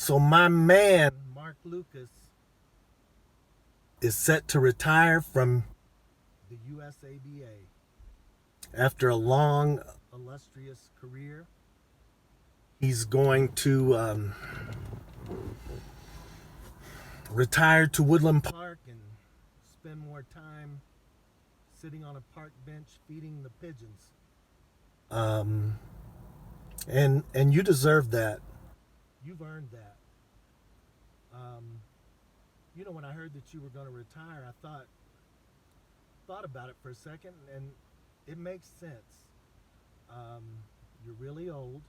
So my man, Mark Lucas, is set to retire from the USABA after a long, illustrious career. He's going to retire to Woodland Park and spend more time sitting on a park bench feeding the pigeons. Um, and you deserve that. You've earned that. Um, when I heard that you were going to retire, I thought about it for a second, and it makes sense. Um, you're really old.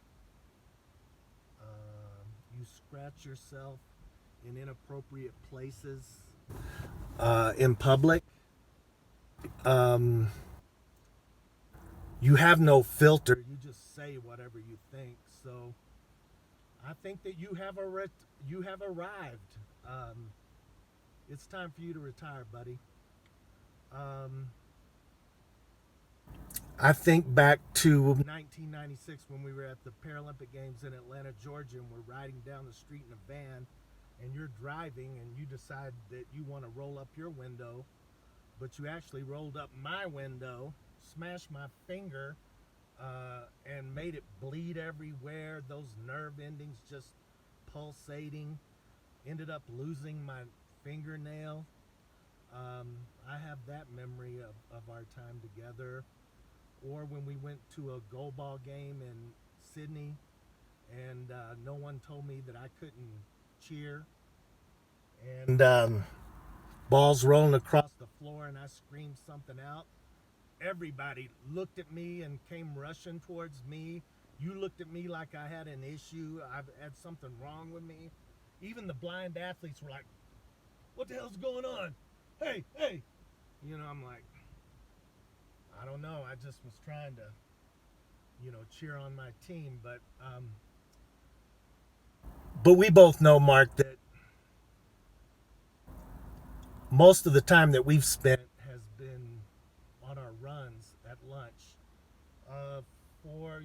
You scratch yourself in inappropriate places in public. Um, you have no filter. You just say whatever you think. So I think that you have arrived. It's time for you to retire, buddy. Um, I think back to 1996 when we were at the Paralympic Games in Atlanta, Georgia, and we're riding down the street in a van, and you're driving, and you decide that you want to roll up your window, but you actually rolled up my window, smashed my finger, and made it bleed everywhere. Those nerve endings just pulsating. Ended up losing my fingernail. I have that memory of our time together. Or when we went to a goal ball game in Sydney and no one told me that I couldn't cheer. And balls rolling across the floor and I screamed something out. Everybody looked at me and came rushing towards me. You looked at me like I had an issue. I had something wrong with me. Even the blind athletes were like, what the hell's going on? Hey, hey. I'm like, I don't know. I just was trying to, cheer on my team. But we both know, Mark, that most of the time that we've spent has been on our runs at lunch. For,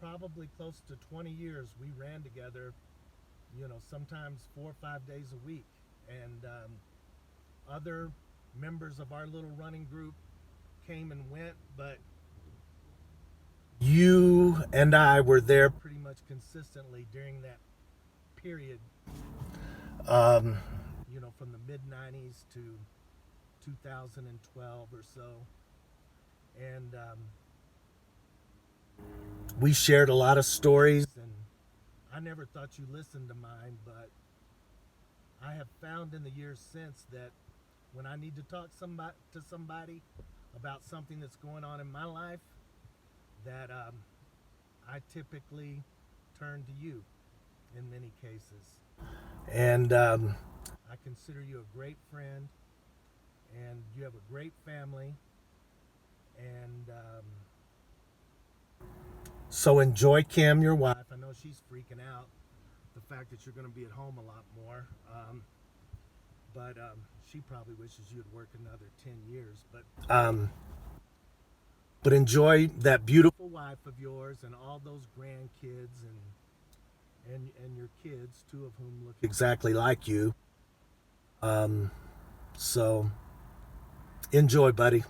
probably close to 20 years, we ran together, sometimes 4 or 5 days a week. And other members of our little running group came and went, but you and I were there pretty much consistently during that period, um, from the mid 90s to 2012 or so. And we shared a lot of stories, and I never thought you listened to mine, but I have found in the years since that when I need to talk to somebody about something that's going on in my life, that I typically turn to you in many cases. And I consider you a great friend, and you have a great family. And so enjoy Kim, your wife. I know she's freaking out the fact that you're going to be at home a lot more. But she probably wishes you'd work another 10 years. But enjoy that beautiful wife of yours and all those grandkids and your kids, two of whom look exactly like you. So enjoy, buddy.